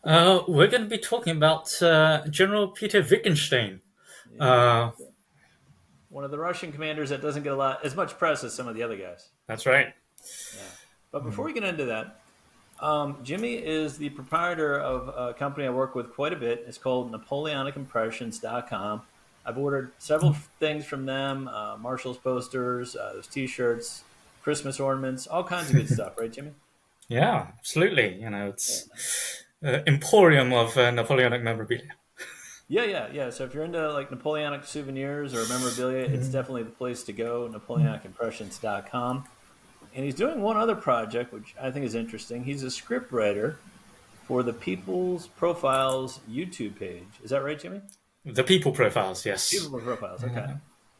We're going to be talking about General Peter Wittgenstein. Yeah, Uh, one of the Russian commanders that doesn't get a lot as much press as some of the other guys. that's right. Yeah, but before we get into that, Jimmy is the proprietor of a company I work with quite a bit. It's called NapoleonicImpressions.com. I've ordered several things from them: Marshall's posters, those T-shirts, Christmas ornaments, all kinds of good stuff. Right, Jimmy? Yeah, absolutely. Yeah. It's emporium of Napoleonic memorabilia. Yeah. So if you're into like Napoleonic souvenirs or memorabilia, it's definitely the place to go. NapoleonicImpressions.com. And he's doing one other project, which I think is interesting. He's a script writer for the People's Profiles YouTube page. Is that right, Jimmy? The people profiles, yes. People's Profiles, okay.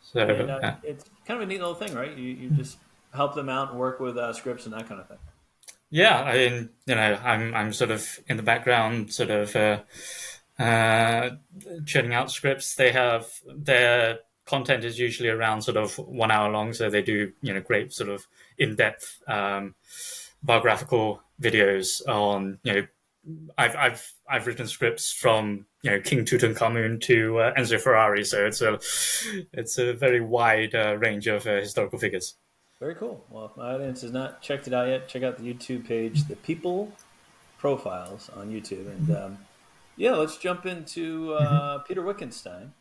So, And it's kind of a neat little thing, right? You just help them out and work with scripts and that kind of thing. yeah, I mean, I'm sort of in the background, sort of uh, churning out scripts. They have their content is usually around sort of 1 hour long, so they do great sort of in-depth biographical videos on I've written scripts from King Tutankhamun to Enzo Ferrari, so it's a very wide range of historical figures. Very cool. Well, if my audience has not checked it out yet, check out the YouTube page, The People Profiles on YouTube. And yeah, let's jump into Peter Wittgenstein.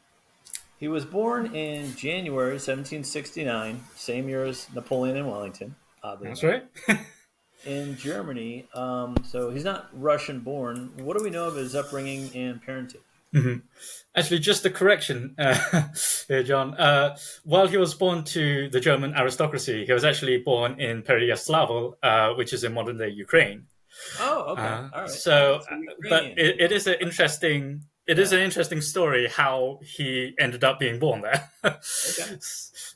He was born in January 1769, same year as Napoleon in Wellington, oddly That's enough, right. in Germany. So he's not Russian born. What do we know of his upbringing and parentage? Actually, just a correction, here, John. While he was born to the German aristocracy, he was actually born in Pereyaslav, which is in modern day Ukraine. Oh, okay. All right. All right. So, So but Ukrainian. it is an interesting. It is Yeah. an interesting story how he ended up being born there. Okay.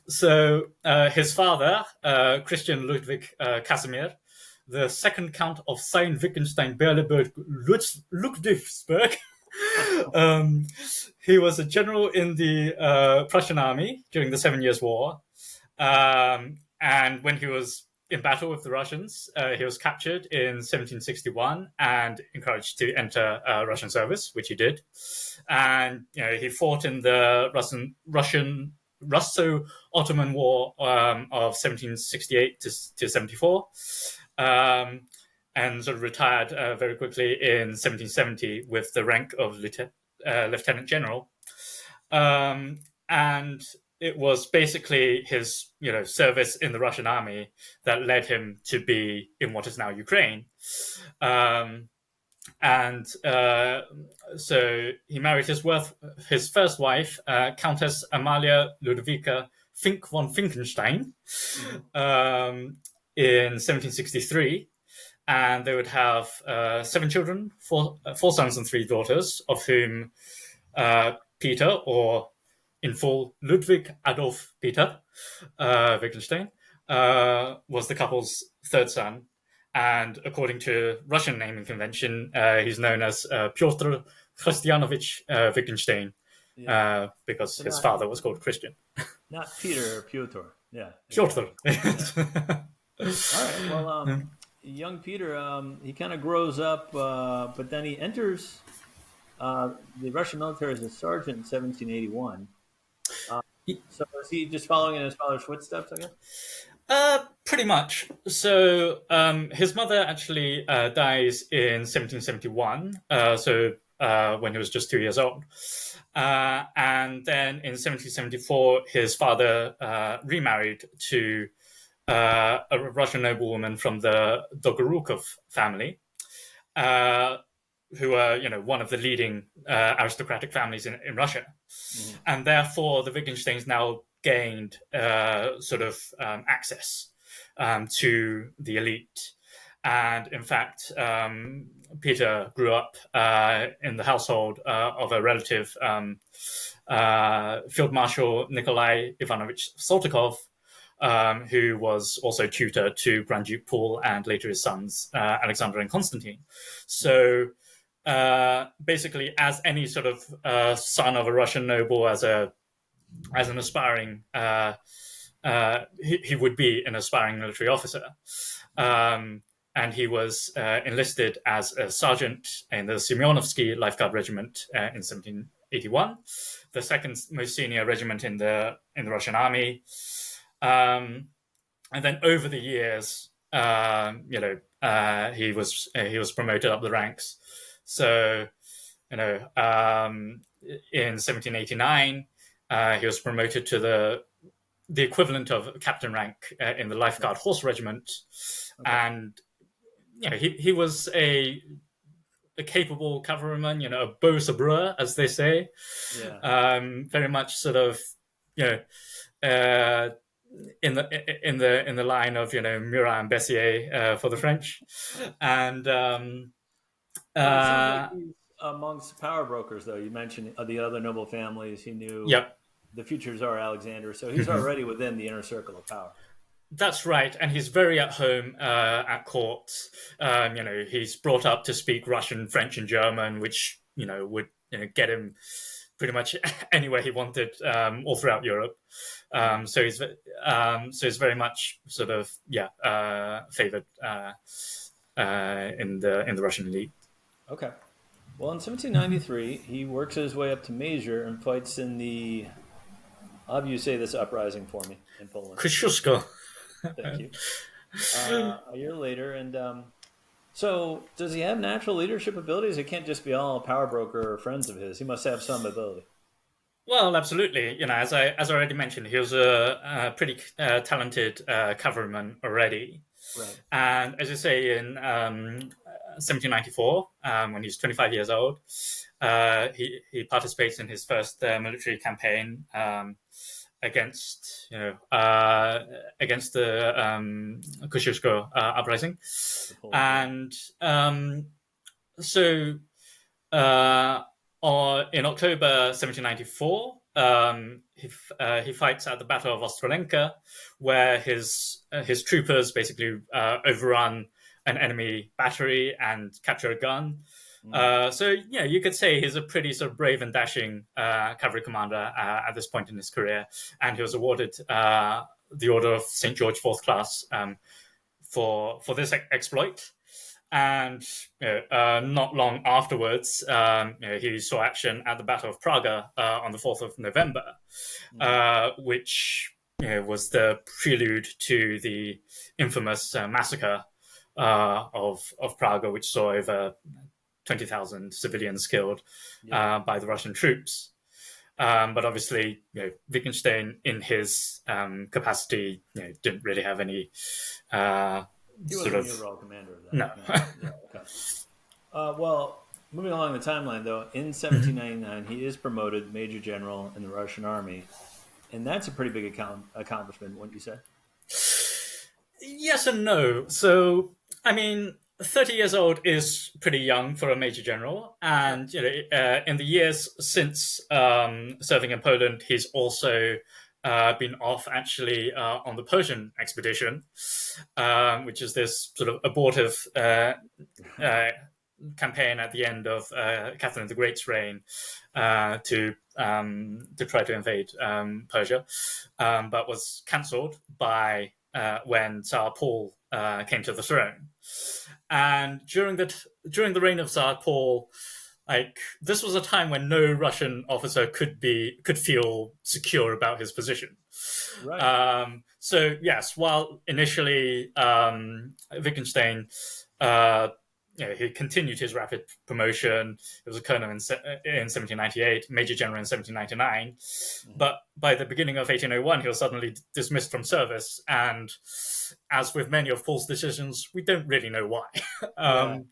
So his father, Christian Ludwig Casimir, the second Count of Sayn-Wittgenstein-Berleburg Ludwigsburg, um, he was a general in the Prussian army during the 7 Years' War. And when he was in battle with the Russians, he was captured in 1761 and encouraged to enter Russian service, which he did. And he fought in the Russian Russo-Ottoman War of 1768 to 74. And sort of retired very quickly in 1770 with the rank of lieutenant general. And it was basically his service in the Russian army that led him to be in what is now Ukraine. And so he married his first wife, Countess Amalia Ludwika Fink von Finkenstein, in 1763. And they would have 7 children, four sons and 3 daughters, of whom Peter, or in full Ludwig Adolf Peter Wittgenstein, was the couple's third son. And according to Russian naming convention, he's known as Pyotr Christianovich Wittgenstein Yeah. because So his father was called Christian. not Peter or Pyotr. Yeah. Pyotr. Exactly. Yeah. All right. Well, young Peter, he kind of grows up, but then he enters the Russian military as a sergeant in 1781. Uh, so is he just following in his father's footsteps, I guess? Pretty much. So his mother actually dies in 1771. When he was just 2 years old. And then in 1774, his father remarried to a Russian noblewoman from the Dolgorukov family, uh, who are, one of the leading aristocratic families in Russia. Mm-hmm. And therefore, the Wittgensteins now gained access to the elite. And in fact, Peter grew up in the household of a relative, Field Marshal Nikolai Ivanovich Saltykov, who was also tutor to Grand Duke Paul and later his sons, Alexander and Constantine. So basically, as any sort of son of a Russian noble, as an aspiring, he would be an aspiring military officer. and he was enlisted as a sergeant in the Semyonovsky Life Guard Regiment in 1781, the second most senior regiment in the Russian army. And then over the years, he was promoted up the ranks. So, in 1789, he was promoted to the equivalent of captain rank in the Life Guard Horse Regiment, and he was a capable cavalryman, a beau sabreur, as they say. Very much sort of, in the line of Murat and Bessier for the French, and like he's amongst power brokers, though. You mentioned the other noble families. He knew the future Tsar Alexander, so he's already within the inner circle of power. That's right, and he's very at home at court. He's brought up to speak Russian, French, and German, which would get him pretty much anywhere he wanted all throughout Europe. So he's very much sort of favored in the Russian elite. Okay. Well, in 1793, he works his way up to major and fights in the. How do you say this uprising for me in Poland? Kosciuszko. Thank you. A year later, and so does he have natural leadership abilities? It can't just be all power broker or friends of his. He must have some ability. Well, absolutely. As I already mentioned, he was a pretty talented cavalryman already. Right. And as you say, in 1794, when he's 25 years old, he participates in his first military campaign against the Kosciuszko uprising, and so in October 1794, he fights at the Battle of Ostrolenka, where his troopers basically overrun an enemy battery and capture a gun. So you could say he's a pretty sort of brave and dashing cavalry commander at this point in his career, and he was awarded the Order of St. George Fourth Class for this exploit. And not long afterwards, he saw action at the Battle of Praga on the 4th of November, which was the prelude to the infamous massacre of Praga, which saw over 20,000 civilians killed by the Russian troops. But obviously, Wittgenstein, in his capacity, didn't really have any. He wasn't the overall commander of that. No. Okay. Well, moving along the timeline, though, in 1799, he is promoted Major General in the Russian Army, and that's a pretty big accomplishment, wouldn't you say? Yes and no. So, 30 years old is pretty young for a Major General, and in the years since serving in Poland, he's also been off actually on the Persian expedition, which is this sort of abortive campaign at the end of Catherine the Great's reign to try to invade Persia, but was cancelled by when Czar Paul came to the throne. And during the reign of Czar Paul, this was a time when no Russian officer could feel secure about his position. Right. So yes, while initially Wittgenstein, he continued his rapid promotion. He was a colonel in 1798, major general in 1799. But by the beginning of 1801, he was suddenly dismissed from service. And as with many of Paul's decisions, we don't really know why. Well,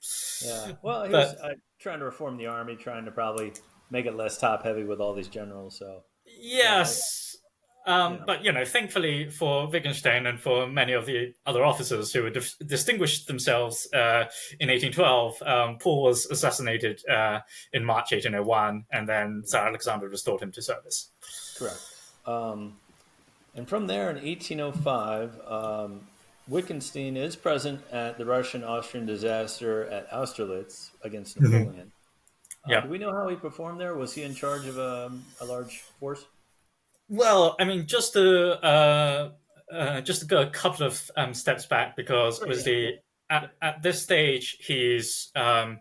he was trying to reform the army, trying to probably make it less top-heavy with all these generals. So yes. But, thankfully for Wittgenstein and for many of the other officers who had distinguished themselves in 1812, Paul was assassinated in March 1801, and then Tsar Alexander restored him to service. Correct. And from there, in 1805, Wittgenstein is present at the Russian-Austrian disaster at Austerlitz against Napoleon. Do we know how he performed there? Was he in charge of a large force? Well, just to go a couple of steps back, because obviously at this stage, he's a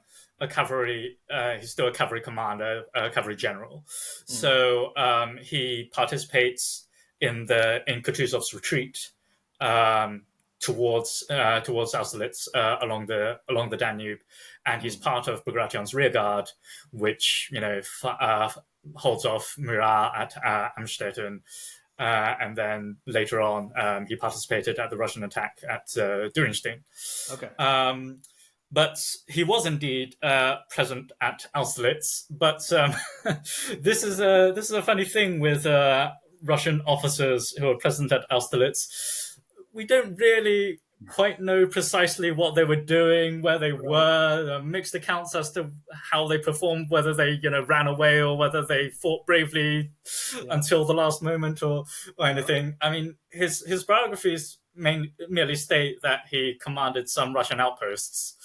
cavalry. He's still a cavalry commander, a cavalry general. So he participates in Kutuzov's retreat towards Austerlitz along the Danube, and he's part of Bagration's rear guard, which holds off Murat at Amstetten. And then later on, he participated at the Russian attack at Dürrenstein. Okay. But he was indeed present at Austerlitz. But this is a funny thing with Russian officers who are present at Austerlitz. We don't really quite know precisely what they were doing, where they were. Mixed accounts as to how they performed, whether they ran away or whether they fought bravely until the last moment or anything. I mean, his biographies merely state that he commanded some Russian outposts,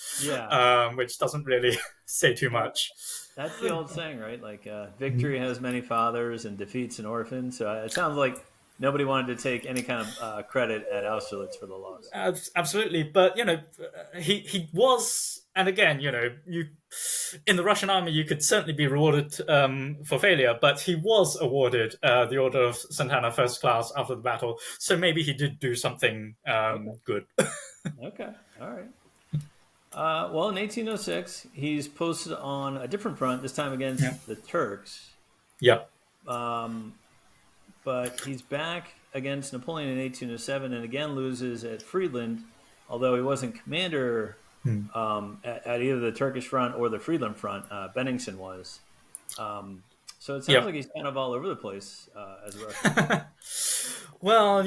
which doesn't really say too much. That's the old saying, right? Like victory has many fathers and defeats an orphan. So it sounds like nobody wanted to take any kind of credit at Austerlitz for the loss. Absolutely, but he was, and again, you in the Russian army you could certainly be rewarded for failure, but he was awarded the Order of St. Anna First Class after the battle, so maybe he did do something good. Okay, all right. Well, in 1806, he's posted on a different front, this time against the Turks. Yeah. But he's back against Napoleon in 1807 and again loses at Friedland, although he wasn't commander at either the Turkish front or the Friedland front. Benningsen was. So it sounds like he's kind of all over the place as a Russian. Well,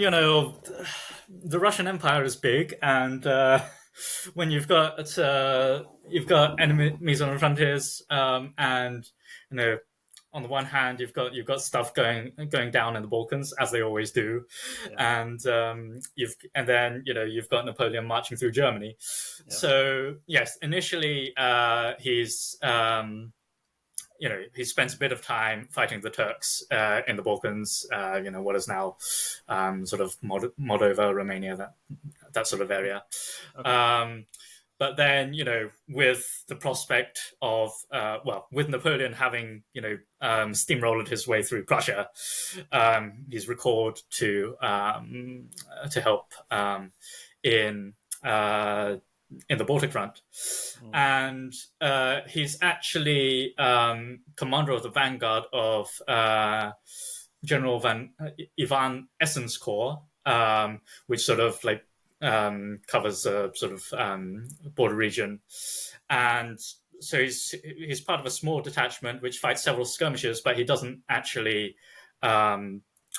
the Russian Empire is big, and when you've got enemies on the frontiers, and on the one hand, you've got stuff going down in the Balkans, as they always do, and then you've got Napoleon marching through Germany. Yeah. So yes, initially he's he spends a bit of time fighting the Turks in the Balkans. What is now sort of Moldova, Romania, that sort of area. Okay. But then, with the prospect of, with Napoleon having, steamrolled his way through Prussia, he's recalled to help in the Baltic front. And he's actually commander of the vanguard of General Ivan Essen's corps, which sort of covers a sort of border region, and so he's part of a small detachment which fights several skirmishes, but he doesn't actually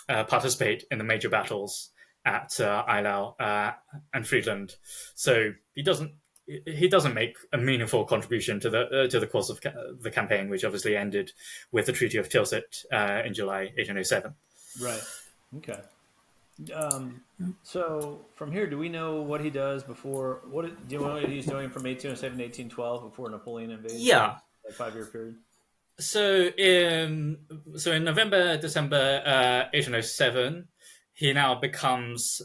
participate in the major battles at Eylau and Friedland. So he doesn't make a meaningful contribution to the course of the campaign, which obviously ended with the Treaty of Tilsit in July 1807. Right. Okay. So from here, do we know what he does before? Do you know what he's doing from 1807 to 1812 before Napoleon invades? Yeah, that 5-year period. So in November, December 1807, he now becomes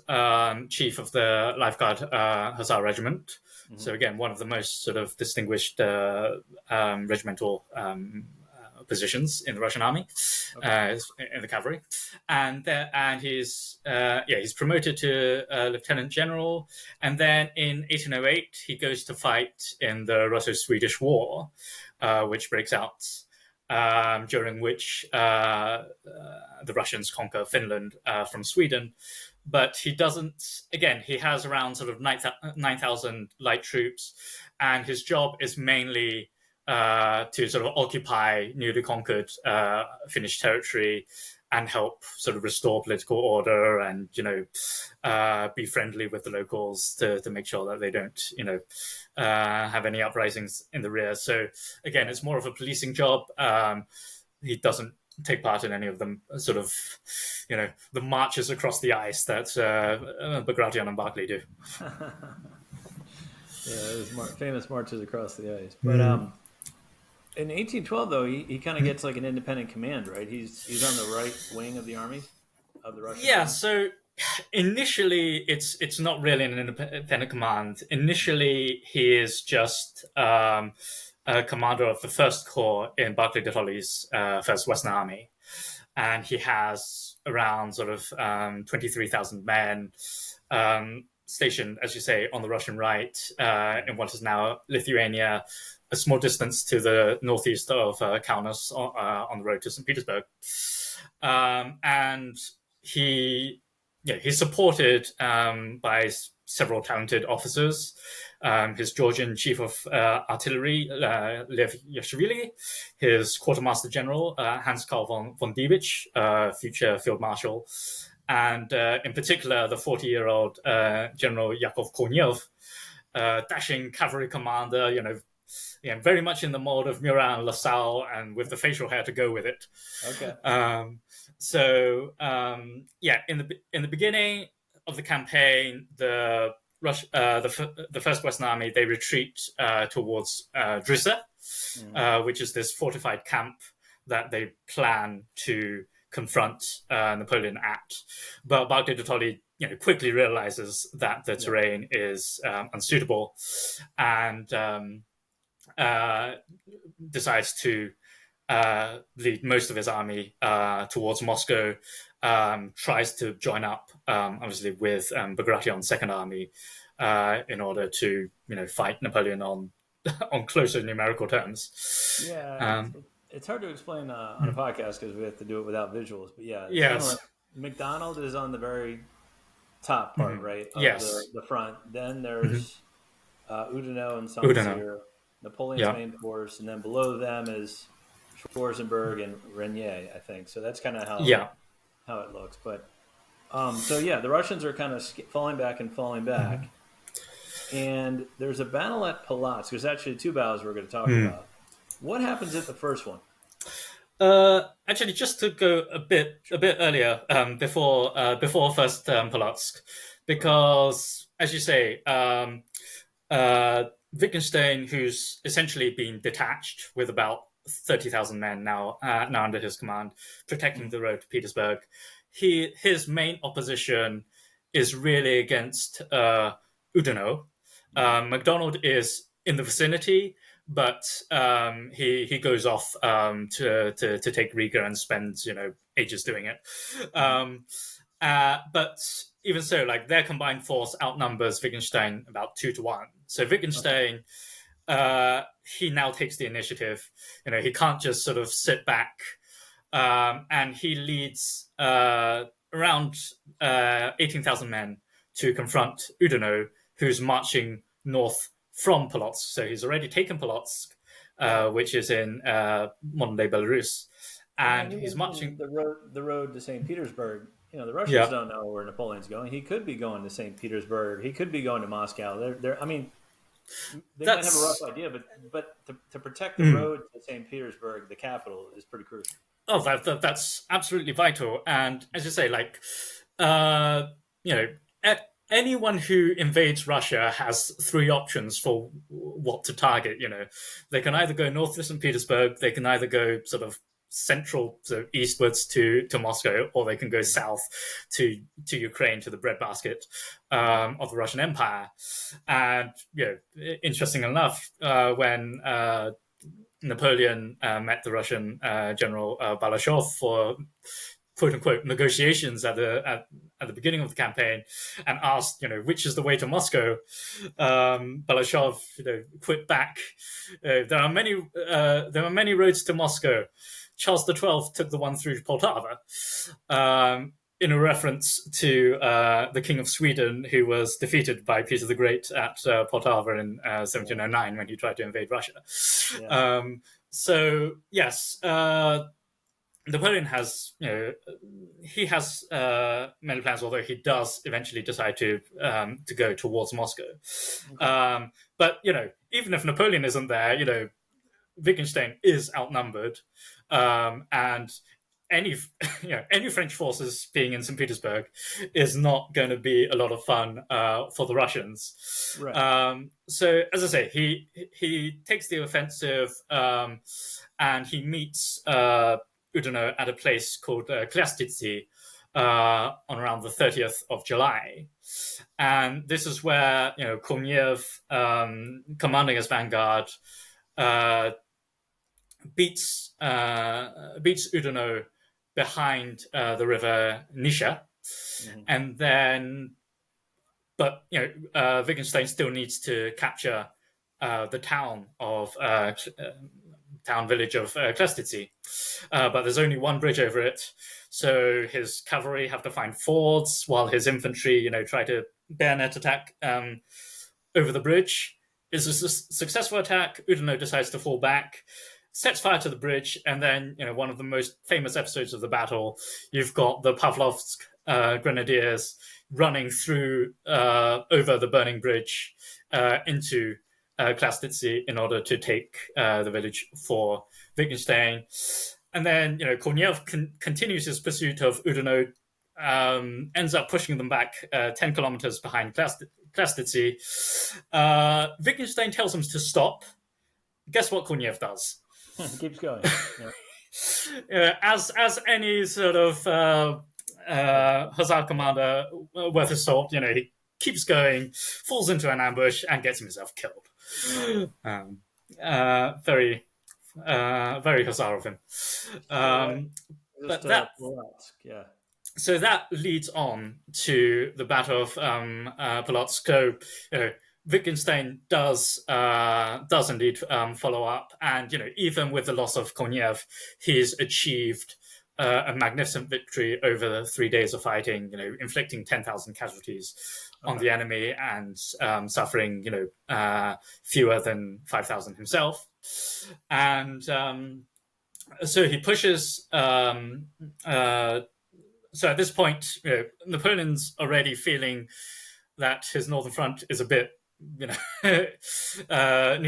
chief of the Lifeguard Hussar Regiment. Mm-hmm. So again, one of the most sort of distinguished regimental positions in the Russian army, in the cavalry, and he's promoted to lieutenant general, and then in 1808 he goes to fight in the Russo-Swedish War, which breaks out, during which the Russians conquer Finland from Sweden. But he doesn't. Again, he has around sort of 9,000 light troops, and his job is mainly to sort of occupy newly conquered Finnish territory and help sort of restore political order and, be friendly with the locals to make sure that they don't, have any uprisings in the rear. So again, it's more of a policing job. He doesn't take part in any of them sort of, the marches across the ice that Bagration and Barclay do. Those famous marches across the ice. But in 1812, though, he kind of gets like an independent command, right? He's on the right wing of the army, of the Russian army. So Initially, it's not really an independent command. Initially, he is just a commander of the First Corps in Barclay de Tolly's First Western Army, and he has around sort of 23,000 men stationed, as you say, on the Russian right in what is now Lithuania, a small distance to the northeast of Kaunas on the road to St. Petersburg, and he's supported by several talented officers. His Georgian chief of artillery, Lev Yashvili, his quartermaster general, Hans Karl von Diebitsch, future field marshal, and in particular, the 40-year-old General Yakov Kornev, dashing cavalry commander, very much in the mold of Murat and LaSalle, and with the facial hair to go with it. Okay. In the beginning of the campaign, the First Western Army, they retreat towards Drissa, which is this fortified camp that they plan to confront Napoleon at. But Barclay de Tolly, quickly realizes that the terrain is unsuitable, and decides to lead most of his army towards Moscow, tries to join up, obviously, with Bagration's Second Army in order to, fight Napoleon on closer numerical terms. Yeah, it's hard to explain on a podcast because we have to do it without visuals. But yeah, yes. Like McDonald is on the very top part, right? Of yes. the front. Then there's Oudinot and Saint-Cyr, Napoleon's main force, and then below them is Schwarzenberg and Renier, I think. So that's kind of how it looks. But the Russians are kind of falling back. And there's a battle at Polotsk. There's actually two battles we're going to talk about. What happens at the first one? Actually, just to go a bit earlier, before first Polotsk, because as you say, Wittgenstein, who's essentially been detached with about 30,000 men now under his command, protecting the road to Petersburg, his main opposition is really against Oudinot. MacDonald is in the vicinity, but he goes off to take Riga and spends ages doing it. But even so, like, their combined force outnumbers Wittgenstein about 2-1. So Wittgenstein, he now takes the initiative. He can't just sort of sit back, and he leads around 18,000 men to confront Oudinot, who's marching north from Polotsk. So he's already taken Polotsk, which is in modern-day Belarus, and he's marching the road to St. Petersburg. The Russians don't know where Napoleon's going. He could be going to St. Petersburg. He could be going to Moscow. They might have a rough idea, but to protect the road to St. Petersburg, the capital, is pretty crucial. Oh, that's absolutely vital. And as you say, like, anyone who invades Russia has three options for what to target. They can either go north to St. Petersburg, they can either go sort of central, so eastwards to Moscow, or they can go south to Ukraine, to the breadbasket of the Russian Empire. And interesting enough, when Napoleon met the Russian general Balashov for quote unquote negotiations at the beginning of the campaign, and asked, which is the way to Moscow, Balashov, quit back. There are many roads to Moscow. Charles XII took the one through Poltava, in a reference to the King of Sweden, who was defeated by Peter the Great at Poltava in 1709 when he tried to invade Russia. Yeah. So yes, Napoleon has, he has many plans, although he does eventually decide to go towards Moscow. Okay. But even if Napoleon isn't there, Wittgenstein is outnumbered, and any French forces being in St. Petersburg is not going to be a lot of fun for the Russians. Right. So as I say, he takes the offensive, and he meets Oudinot at a place called Klyastitsi, on around the 30th of July. And this is where, Korniev, commanding his vanguard, beats Oudinot behind the river Nisha. Mm-hmm. And then, but, Wittgenstein still needs to capture the town village of Klestitsi. But there's only one bridge over it. So his cavalry have to find fords while his infantry, try to bayonet attack over the bridge. It's a successful attack. Oudinot decides to fall back, sets fire to the bridge, and then, one of the most famous episodes of the battle, you've got the Pavlovsk grenadiers running through over the burning bridge into Klestitsi in order to take the village for Wittgenstein. And then, Korniev continues his pursuit of Oudinot, ends up pushing them back 10 kilometers behind Klestitsi. Wittgenstein tells him to stop. Guess what Korniev does? Keeps going. Yeah. As any sort of hussar commander worth his salt, he keeps going, falls into an ambush, and gets himself killed. Very hussar of him. But that, so that leads on to the Battle of Polotsk. So, Wittgenstein does indeed follow up, and even with the loss of Korniev, he's achieved a magnificent victory over the 3 days of fighting. Inflicting 10,000 casualties on the enemy and suffering fewer than 5,000 himself. And so he pushes. So at this point, Napoleon's already feeling that his northern front is a bit, needs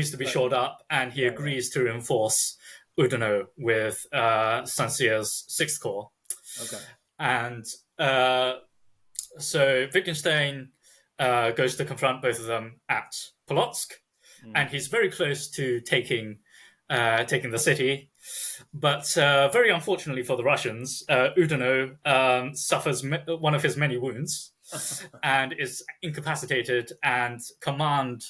to be shored up, and he agrees to reinforce Oudinot with Saint-Cyr's 6th Corps. Okay. And so Wittgenstein goes to confront both of them at Polotsk, and he's very close to taking the city. But very unfortunately for the Russians, Oudinot suffers one of his many wounds and is incapacitated, and command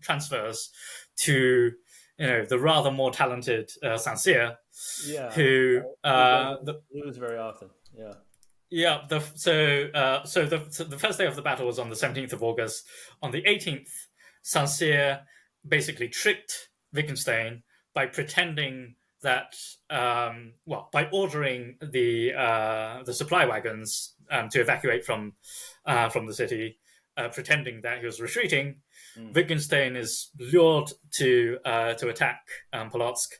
transfers to the rather more talented Saint-Cyr, who lose very often. Yeah. Yeah. The first day of the battle was on the 17th of August. On the 18th, Saint-Cyr basically tricked Wittgenstein by pretending that, by ordering the supply wagons to evacuate from the city, pretending that he was retreating. Wittgenstein is lured to attack Polotsk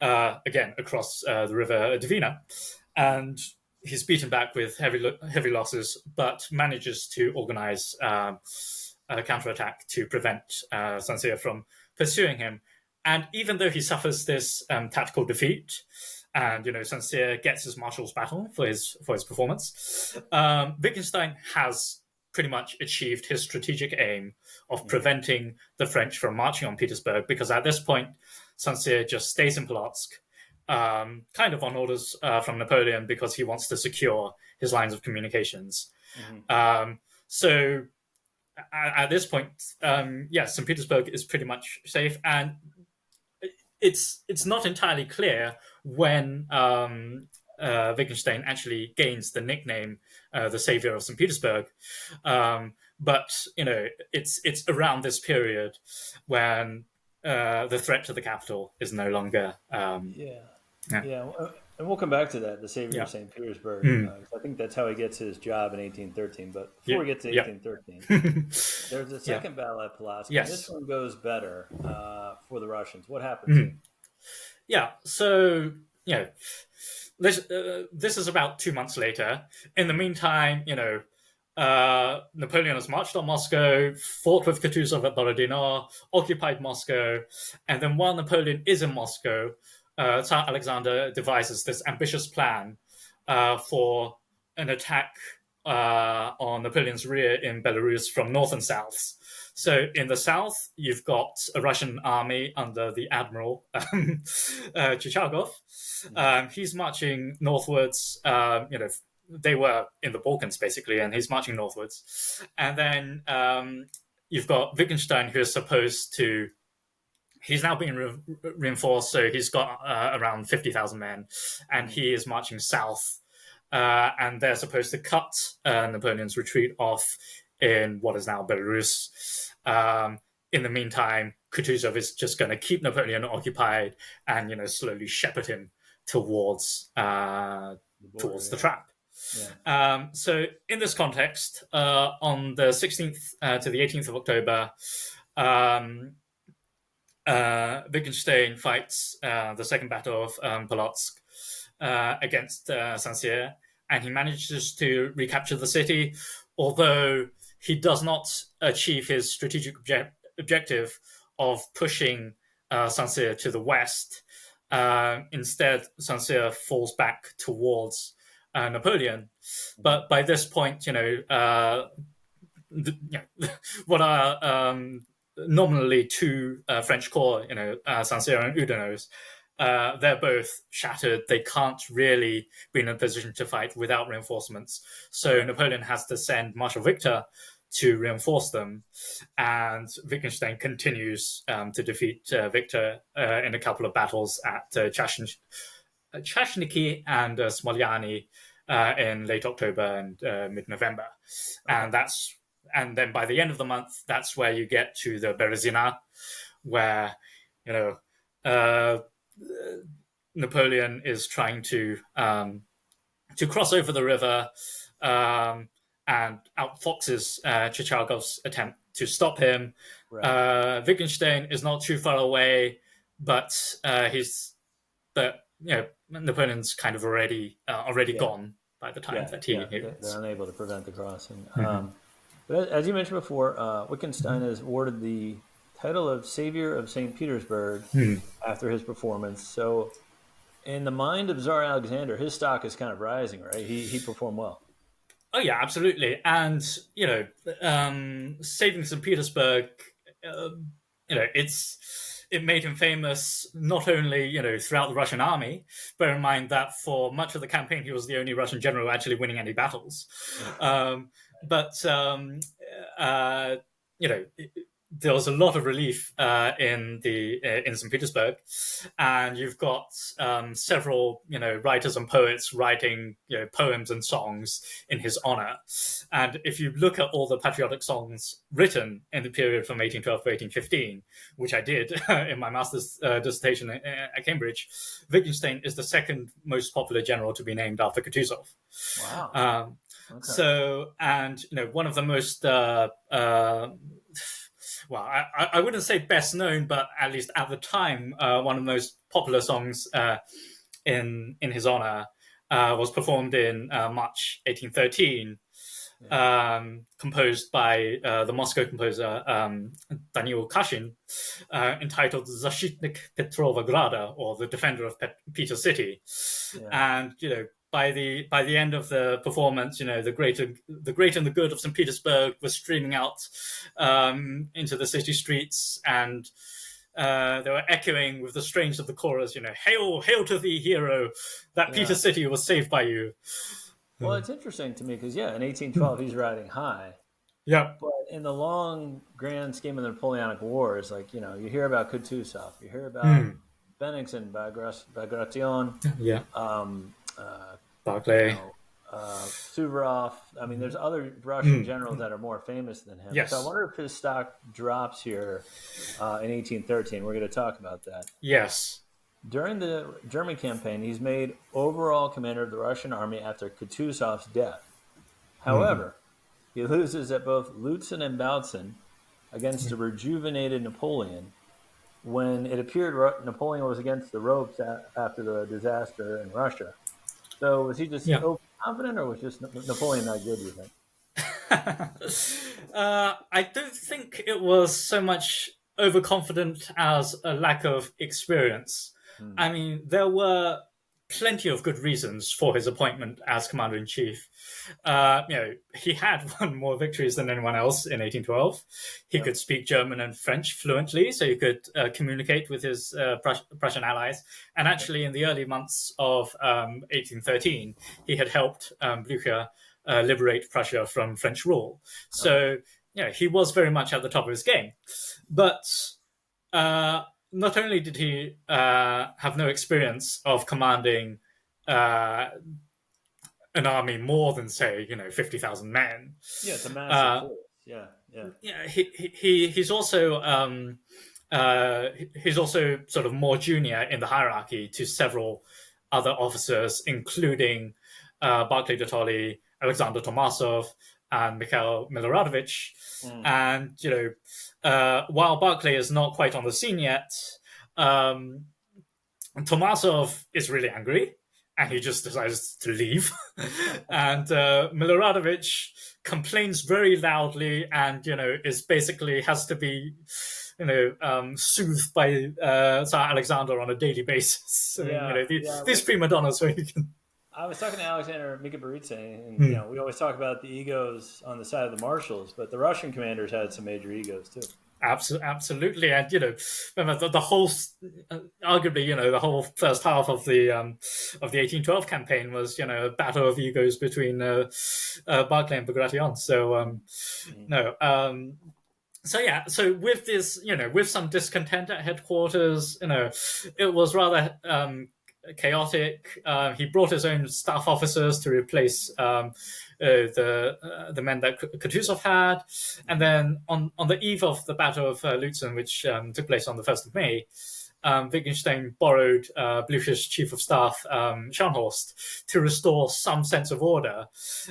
again across the river Dvina, and he's beaten back with heavy losses, but manages to organize a counterattack to prevent Saint-Cyr from pursuing him. And even though he suffers this tactical defeat, and Saint-Cyr gets his marshal's battle for his performance, Wittgenstein has pretty much achieved his strategic aim of preventing the French from marching on Petersburg, because at this point, Saint-Cyr just stays in Polotsk, kind of on orders from Napoleon, because he wants to secure his lines of communications. So at this point, St. Petersburg is pretty much safe, and it's not entirely clear when Wittgenstein actually gains the nickname the Savior of St. Petersburg. But it's around this period when the threat to the capital is no longer. And we'll come back to that, the Savior of St. Petersburg. I think that's how he gets his job in 1813. But before we get to 1813, there's a second battle at Polotsk. Yes. And this one goes better for the Russians. What happens? So, this is about 2 months later. In the meantime, Napoleon has marched on Moscow, fought with Kutuzov at Borodino, occupied Moscow, and then while Napoleon is in Moscow, Tsar Alexander devises this ambitious plan for an attack on Napoleon's rear in Belarus from north and south. So in the south, you've got a Russian army under the Admiral Chichagov. He's marching northwards, they were in the Balkans basically, and he's marching northwards. And then you've got Wittgenstein, who is supposed to. He's now being reinforced, so he's got around 50,000 men, and he is marching south. And they're supposed to cut Napoleon's retreat off in what is now Belarus. In the meantime, Kutuzov is just going to keep Napoleon occupied and slowly shepherd him towards the trap. Yeah. So in this context, on the 16th to the 18th of October, Wittgenstein fights the Second Battle of Polotsk against Saint-Cyr, and he manages to recapture the city, although he does not achieve his strategic objective of pushing Saint-Cyr to the west. Instead, Saint-Cyr falls back towards Napoleon. But by this point, what are nominally two French corps, Saint-Cyr and Oudinot's, they're both shattered. They can't really be in a position to fight without reinforcements. So Napoleon has to send Marshal Victor to reinforce them. And Wittgenstein continues to defeat Victor in a couple of battles at Chashniki and Smolyani in late October and mid-November. Okay. And then by the end of the month, that's where you get to the Berezina, where, Napoleon is trying to cross over the river and outfoxes Chichagov's attempt to stop him. Right. Wittgenstein is not too far away, but Napoleon's kind of already gone by the time that he they're unable to prevent the crossing. Mm-hmm. But as you mentioned before, Wittgenstein is awarded the title of Savior of St. Petersburg after his performance. So in the mind of Tsar Alexander, his stock is kind of rising, right? He performed well. Oh, yeah, absolutely. And, saving St. Petersburg, it made him famous not only, throughout the Russian army. Bear in mind that for much of the campaign, he was the only Russian general actually winning any battles. There was a lot of relief in St. Petersburg, and you've got several writers and poets writing poems and songs in his honor. And if you look at all the patriotic songs written in the period from 1812 to 1815, which I did in my master's dissertation at Cambridge, Wittgenstein is the second most popular general to be named after Kutuzov. Wow. Okay. So, and one of the most I wouldn't say best known, but at least at the time, one of the most popular songs in his honor was performed in March 1813, composed by the Moscow composer Daniil Kashin, entitled "Zashitnik Petrovograda," or "The Defender of Peter City." Yeah. And by the end of the performance, the great and the good of St. Petersburg was streaming out into the city streets, and they were echoing with the strains of the chorus, "Hail, hail to thee, hero! That Peter City was saved by you." Well, it's interesting to me because, in 1812, he's riding high. Yeah. But in the long, grand scheme of the Napoleonic Wars, you hear about Kutuzov, you hear about Bennigsen, Bagration, Barclay, Suvorov. I mean, there's other Russian generals that are more famous than him. Yes. So I wonder if his stock drops here in 1813. We're going to talk about that. Yes. During the German campaign, he's made overall commander of the Russian army after Kutuzov's death. However, he loses at both Lutzen and Bautzen against a rejuvenated Napoleon when it appeared Napoleon was against the ropes after the disaster in Russia. So was he just overconfident, or was just Napoleon not good, you think? I don't think it was so much overconfident as a lack of experience. I mean, there were plenty of good reasons for his appointment as commander-in-chief. He had won more victories than anyone else in 1812. He could speak German and French fluently, so he could communicate with his Prussian allies. And actually, in the early months of 1813, he had helped Blücher liberate Prussia from French rule. So, he was very much at the top of his game. But not only did he have no experience of commanding an army more than, say, 50,000 men. Yeah, it's a massive force. Yeah. He's also sort of more junior in the hierarchy to several other officers, including Barclay de Tolly, Alexander Tomasov, and Mikhail Miloradovich. And, while Barclay is not quite on the scene yet, Tomasov is really angry, and he just decides to leave. And Miloradovich complains very loudly and, is basically has to be, soothed by Tsar Alexander on a daily basis. These prima donnas where you can... I was talking to Alexander Mikaberidze, and we always talk about the egos on the side of the marshals, but the Russian commanders had some major egos too. Absolutely, and remember the whole, arguably, the whole first half of the 1812 campaign was, a battle of egos between Barclay and Bagration. So So with this, with some discontent at headquarters, it was rather chaotic. He brought his own staff officers to replace the men that Kutuzov had. And then on the eve of the Battle of Lutzen, which took place on the 1st of May, Wittgenstein borrowed Blücher's chief of staff, Scharnhorst, to restore some sense of order.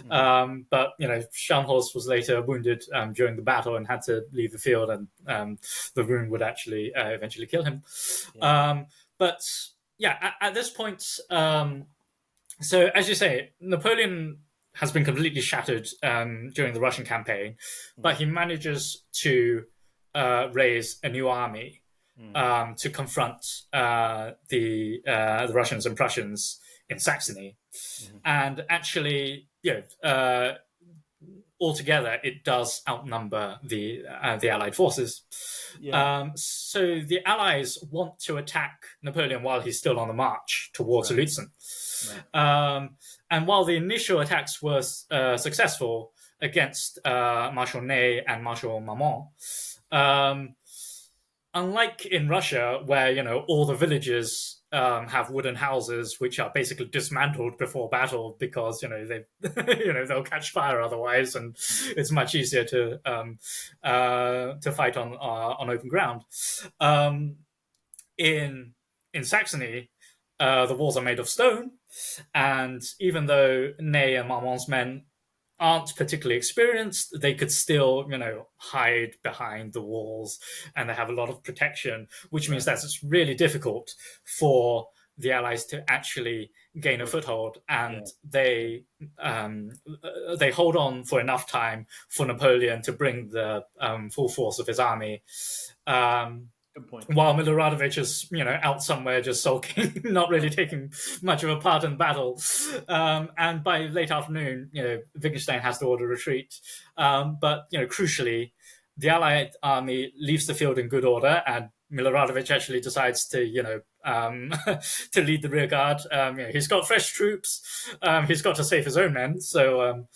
But, Scharnhorst was later wounded during the battle and had to leave the field, and the wound would actually eventually kill him. At this point, so as you say, Napoleon has been completely shattered during the Russian campaign, but he manages to raise a new army to confront the Russians and Prussians in Saxony. And actually, altogether, it does outnumber the Allied forces. So the Allies want to attack Napoleon while he's still on the march towards Lutzen. And while the initial attacks were successful against Marshal Ney and Marshal Marmont, unlike in Russia, where all the villages have wooden houses which are basically dismantled before battle because they they'll catch fire otherwise, and it's much easier to fight on open ground. In Saxony, the walls are made of stone, and even though Ney and Marmont's men aren't particularly experienced, they could still, hide behind the walls, and they have a lot of protection, which means that it's really difficult for the Allies to actually gain a foothold, and they hold on for enough time for Napoleon to bring the full force of his army. Good point. While Miloradovich is, out somewhere just sulking, not really taking much of a part in battle. And by late afternoon, Wittgenstein has to order retreat. But, crucially, the Allied army leaves the field in good order, and Miloradovich actually decides to, to lead the rear guard. He's got fresh troops. He's got to save his own men. So,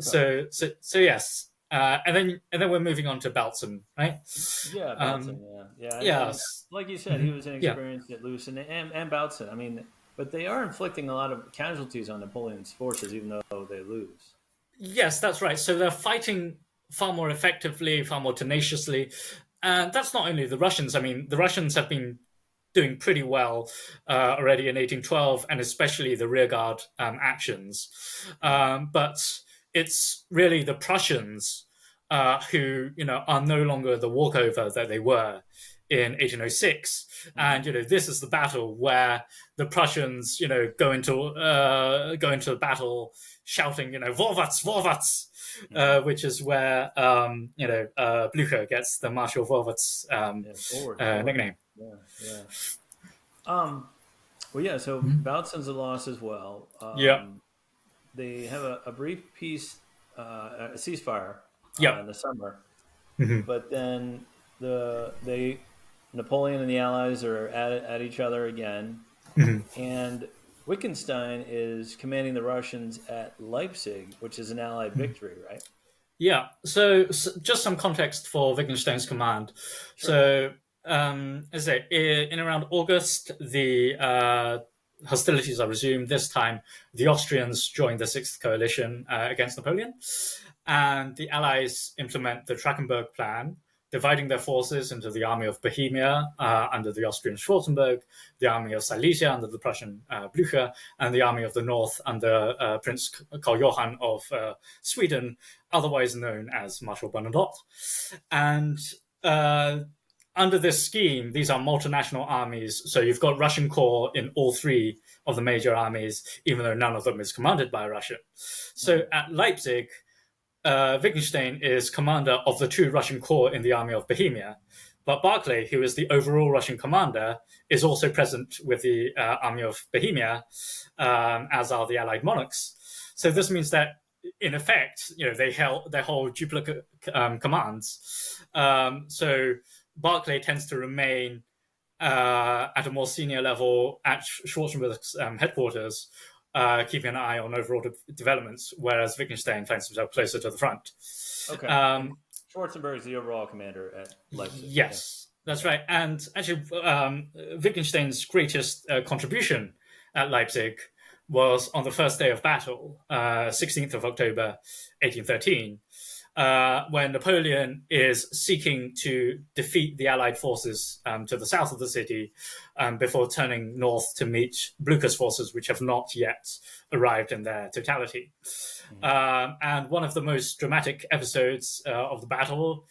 so yes. And then we're moving on to Bautzen, right? Yeah, Bautzen, And like you said, he was inexperienced at Lutzen and Bautzen. I mean, but they are inflicting a lot of casualties on Napoleon's forces, even though they lose. Yes, that's right. So they're fighting far more effectively, far more tenaciously. And that's not only the Russians. I mean, the Russians have been doing pretty well already in 1812, and especially the rearguard actions. But it's really the Prussians who, are no longer the walkover that they were in 1806. And, this is the battle where the Prussians, go into the battle shouting, Vorwärts, Vorwärts, which is where, Blücher gets the Marshal Vorwärts nickname. Well, yeah. So Bautzon's a loss as well. Yeah. They have a brief peace, a ceasefire Yeah. in the summer, Hmm. but then they Napoleon and the Allies are at each other again, Hmm. and Wittgenstein is commanding the Russians at Leipzig, which is an Allied victory, right? Yeah. So just some context for Wittgenstein's command. Sure. So, as I say, in around August, the hostilities are resumed. This time, the Austrians join the Sixth Coalition against Napoleon, and the Allies implement the Trachenberg Plan, dividing their forces into the army of Bohemia under the Austrian Schwarzenberg, the army of Silesia under the Prussian Blücher, and the army of the north under Prince Karl Johann of Sweden, otherwise known as Marshal Bernadotte. And under this scheme, these are multinational armies. So you've got Russian corps in all three of the major armies, even though none of them is commanded by Russia. So at Leipzig, Wittgenstein is commander of the two Russian corps in the army of Bohemia. But Barclay, who is the overall Russian commander, is also present with the army of Bohemia, as are the Allied monarchs. So this means that, in effect, they hold duplicate commands. So Barclay tends to remain at a more senior level at Schwarzenberg's headquarters, keeping an eye on overall developments, whereas Wittgenstein finds himself closer to the front. Okay. And Schwarzenberg is the overall commander at Leipzig. Yes, that's right. And actually, Wittgenstein's greatest contribution at Leipzig was on the first day of battle, 16th of October, 1813, when Napoleon is seeking to defeat the Allied forces to the south of the city before turning north to meet Blücher's forces, which have not yet arrived in their totality. And one of the most dramatic episodes of the battle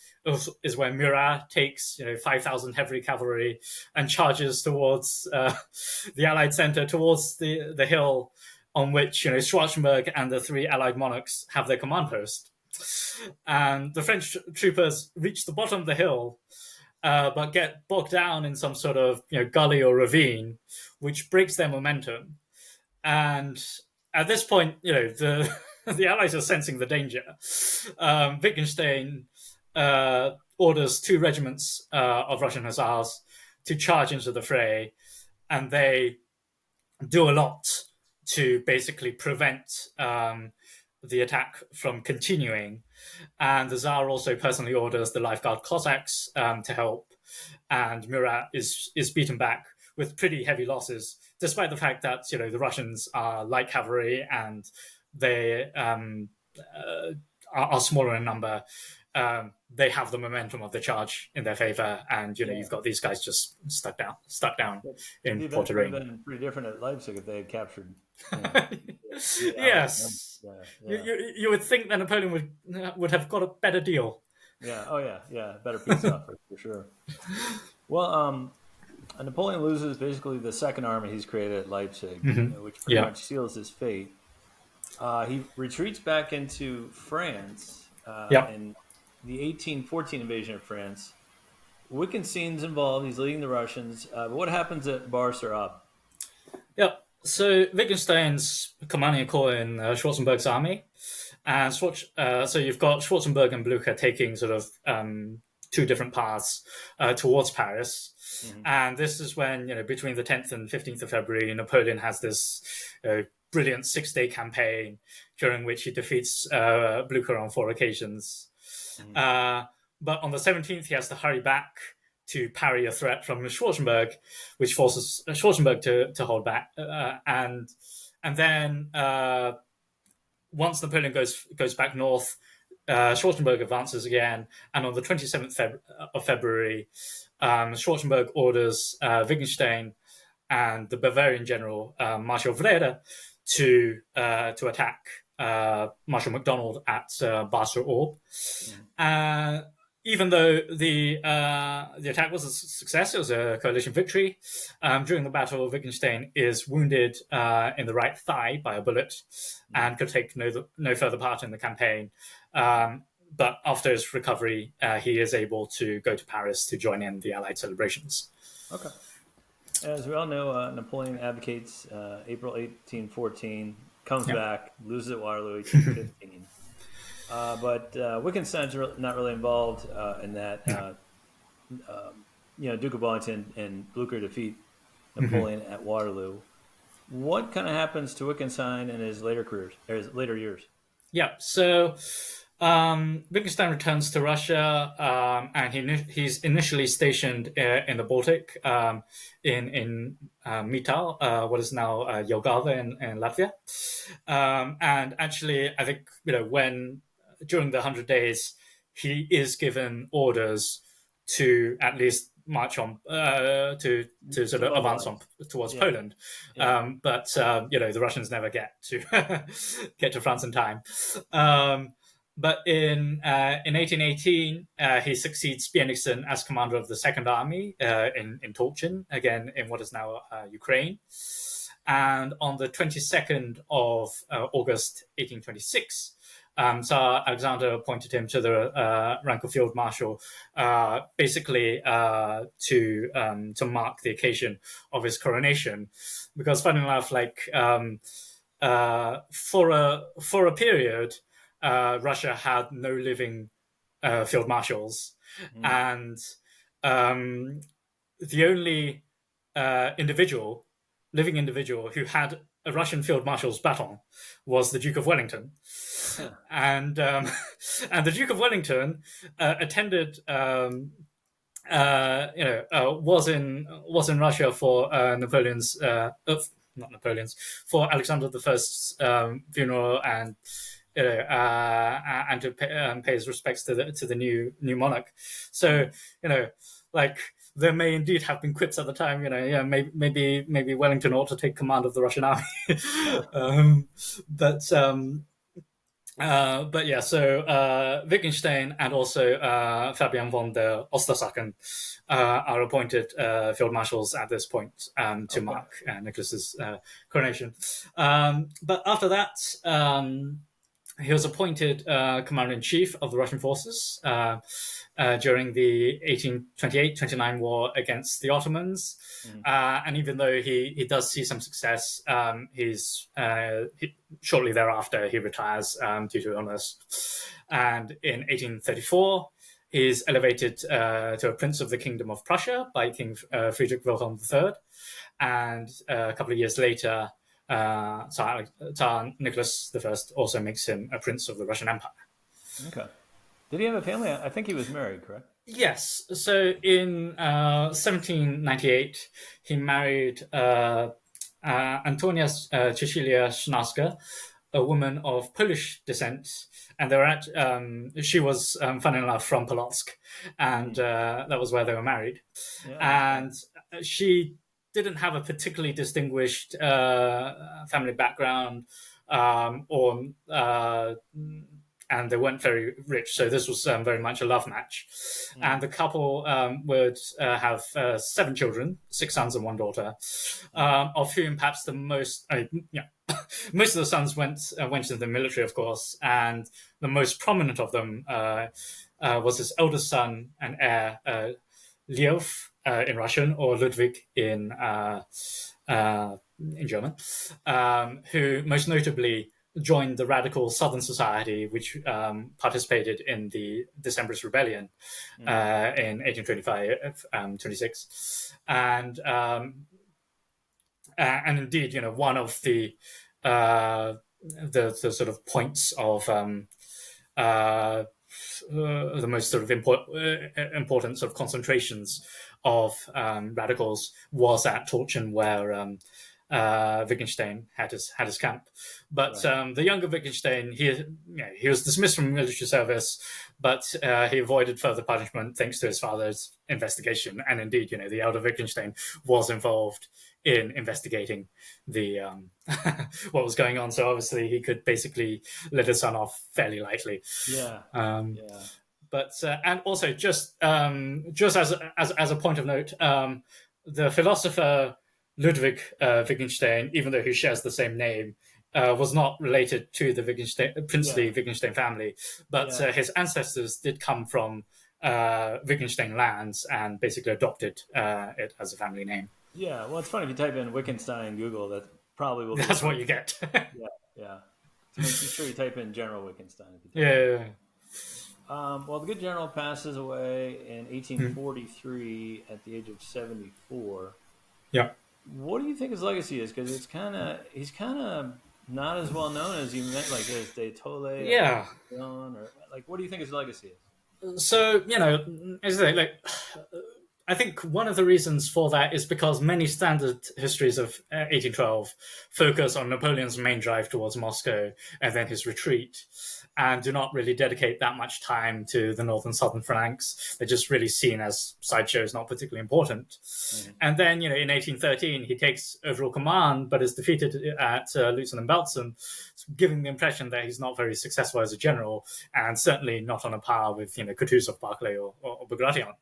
is when Murat takes 5,000 heavy cavalry and charges towards the Allied center, towards the hill on which Schwarzenberg and the three Allied monarchs have their command post. And the French troopers reach the bottom of the hill, but get bogged down in some sort of gully or ravine, which breaks their momentum. And at this point, the Allies are sensing the danger. Wittgenstein orders two regiments of Russian hussars to charge into the fray, and they do a lot to basically prevent the attack from continuing. And the Tsar also personally orders the Lifeguard Cossacks to help, and Murat is beaten back with pretty heavy losses, despite the fact that the Russians are light cavalry and they are smaller in number. They have the momentum of the charge in their favor, and you've got these guys just stuck down in Porto Would have been pretty different at Leipzig if they had captured. Yes, you would think that Napoleon would have got a better deal. Yeah. Oh yeah. Better peace offer for sure. Well, Napoleon loses basically the second army he's created at Leipzig, which pretty much seals his fate. He retreats back into France in the 1814 invasion of France. Wittgenstein's involved. He's leading the Russians. But what happens at Bar Saraab? Yep. So Wittgenstein's commanding a corps in Schwarzenberg's army. And so you've got Schwarzenberg and Blücher taking sort of two different paths towards Paris. And this is when, between the 10th and 15th of February, Napoleon has this brilliant 6-day campaign during which he defeats Blücher on 4 occasions. But on the 17th, he has to hurry back to parry a threat from Schwarzenberg, which forces Schwarzenberg to hold back. And then once Napoleon goes back north, Schwarzenberg advances again. And on the 27th of February, Schwarzenberg orders Wittgenstein and the Bavarian general, Marshal Wrede, to attack Marshal MacDonald at Bar sur Aube. Even though the attack was a success, it was a coalition victory. During the battle, Wittgenstein is wounded in the right thigh by a bullet and could take no further part in the campaign. But after his recovery, he is able to go to Paris to join in the Allied celebrations. Okay. As we all know, Napoleon abdicates April 1814, comes Yeah. back, loses at Waterloo 1815. But Wittgenstein's not really involved in that. No. Duke of Wellington and Blucher defeat Mhm. Napoleon at Waterloo. What kind of happens to Wittgenstein in his later careers, or his later years? Yeah. So Wittgenstein returns to Russia, and he's initially stationed in the Baltic, in Mital, what is now Jelgava in Latvia. And actually, I think when during the 100 Days, he is given orders to at least march on to sort To of advance mobilize. on towards Yeah, Poland, yeah. but the Russians never get to get to France in time. But in 1818, he succeeds Bennigsen as commander of the Second Army in Tolchin, again in what is now Ukraine. And on the 22nd of August 1826, Tsar Alexander appointed him to the rank of field marshal, basically to mark the occasion of his coronation. Because, funny enough, for a period, Russia had no living field marshals, Mm. and the only living individual who had a Russian field marshal's baton was the Duke of Wellington, Huh. and and the Duke of Wellington attended. Was in Russia for Napoleon's not Napoleon's for Alexander the First's funeral, and and to pay his respects to the new monarch. So like there may indeed have been quips at the time. Yeah, maybe Wellington ought to take command of the Russian army. um, but but yeah, so Wittgenstein and also Fabian von der Ostersacken are appointed field marshals at this point to Okay. mark Nicholas's coronation. But after that, he was appointed commander-in-chief of the Russian forces during the 1828-29 war against the Ottomans. Mm. And even though he does see some success, shortly thereafter he retires due to illness. And in 1834, he's elevated to a prince of the Kingdom of Prussia by King Friedrich Wilhelm III. And a couple of years later, Tsar Nicholas I also makes him a prince of the Russian Empire. Okay. Did he have a family? I think he was married, correct? Yes. So in 1798, he married Antonia Cecilia Schnarska, a woman of Polish descent, and they were she was, funny enough, from Polotsk, and that was where they were married. Yeah. And she didn't have a particularly distinguished family background, and they weren't very rich, so this was very much a love match. And the couple would have 7 children, 6 sons and 1 daughter, of whom perhaps the most, most of the sons went into the military, of course, and the most prominent of them was his eldest son and heir, Leof in Russian, or Ludwig in German, who most notably joined the radical Southern Society, which participated in the Decembrist Rebellion in 1825-26, and indeed, one of the sort of points of the most sort of importance of concentrations of radicals was at Tolchin, where Wittgenstein had his camp. But Right. the younger Wittgenstein, he was dismissed from military service, but he avoided further punishment thanks to his father's investigation. And indeed, the elder Wittgenstein was involved in investigating the what was going on. So obviously, he could basically let his son off fairly lightly. Yeah. Yeah. But and also just as a point of note, the philosopher Ludwig Wittgenstein, even though he shares the same name, was not related to the princely Yeah. Wittgenstein family, but Yeah. his ancestors did come from Wittgenstein lands and basically adopted it as a family name. Yeah, well, it's funny if you type in Wittgenstein in Google, that probably will be the That's what first. you get. Yeah, yeah. So make sure you type in General Wittgenstein if you type Yeah, that in. yeah, Well, the good general passes away in yeah. 1843 at the age of 74. Yeah. What do you think his legacy is? Because he's kind of not as well known as you meant, like as De Tole or Yeah. Napoleon, or like what do you think his legacy is? So, as I say, like, I think one of the reasons for that is because many standard histories of 1812 focus on Napoleon's main drive towards Moscow and then his retreat, and do not really dedicate that much time to the northern southern flanks. They're just really seen as sideshows, not particularly important. Mm-hmm. And then, in 1813, he takes overall command, but is defeated at Lutzen and Belsen, giving the impression that he's not very successful as a general, and certainly not on a par with, Kutuzov, Barclay, or Bagration.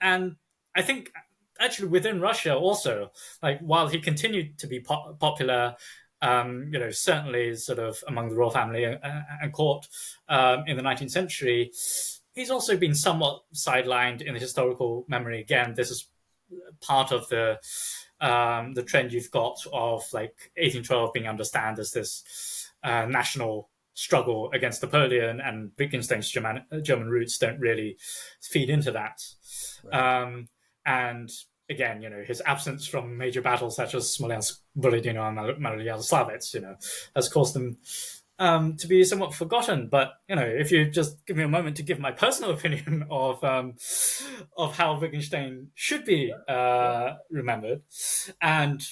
And I think actually within Russia also, like while he continued to be popular, certainly sort of among the royal family and court in the 19th century, he's also been somewhat sidelined in the historical memory. Again, this is part of the trend you've got of like 1812 being understood as this national struggle against Napoleon, and Wittgenstein's German roots don't really feed into that. Right. And again, his absence from major battles such as Smolensk, Borodino, and Yaroslavets, has caused them to be somewhat forgotten. But if you just give me a moment to give my personal opinion of how Wittgenstein should be Sure. remembered, and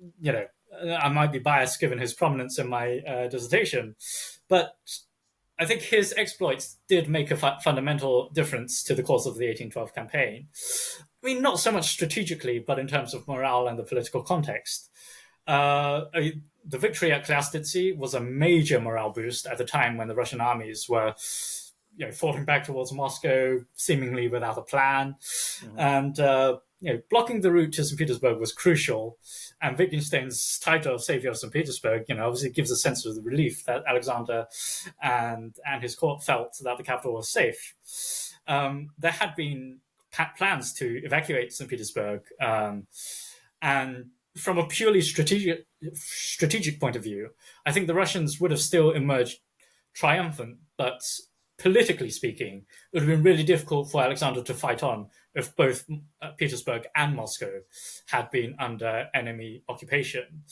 I might be biased given his prominence in my dissertation, but I think his exploits did make a fundamental difference to the course of the 1812 campaign. I mean, not so much strategically, but in terms of morale and the political context. The victory at Klyaztitsi was a major morale boost at the time when the Russian armies were falling back towards Moscow, seemingly without a plan. Mm-hmm. And blocking the route to St. Petersburg was crucial. And Wittgenstein's title of Savior of St. Petersburg, obviously gives a sense of the relief that Alexander and his court felt that the capital was safe. There had been plans to evacuate St. Petersburg, and from a purely strategic point of view, I think the Russians would have still emerged triumphant, but politically speaking, it would have been really difficult for Alexander to fight on if both Petersburg and Moscow had been under enemy occupation.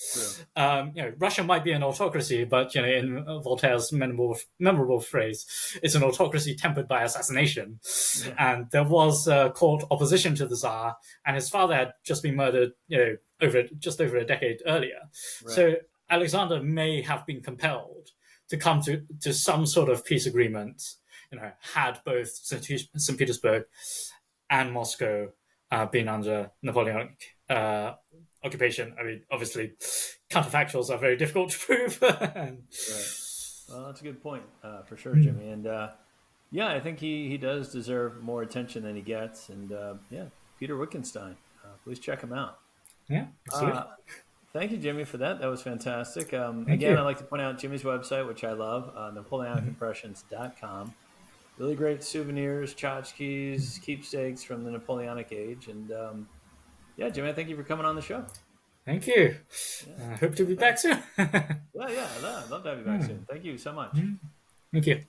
Russia might be an autocracy, but in Voltaire's memorable phrase, it's an autocracy tempered by assassination. Yeah. And there was court opposition to the Tsar, and his father had just been murdered, just over a decade earlier. Right. So Alexander may have been compelled to come to some sort of peace agreement, had both St. Petersburg and Moscow been under Napoleonic occupation. I mean, obviously, counterfactuals are very difficult to prove. Right. Well, that's a good point for sure, Jimmy. And yeah, I think he does deserve more attention than he gets. And yeah, Peter Wittgenstein. Please check him out. Yeah, absolutely. Thank you, Jimmy, for that. That was fantastic. Thank Again, you. I'd like to point out Jimmy's website, which I love, NapoleonicImpressions.com. Really great souvenirs, tchotchkes, keepsakes from the Napoleonic age. And yeah, Jimmy, thank you for coming on the show. Thank you. Yeah. Hope to be back soon. Yeah, I'd love to have you back soon. Thank you so much. Thank you.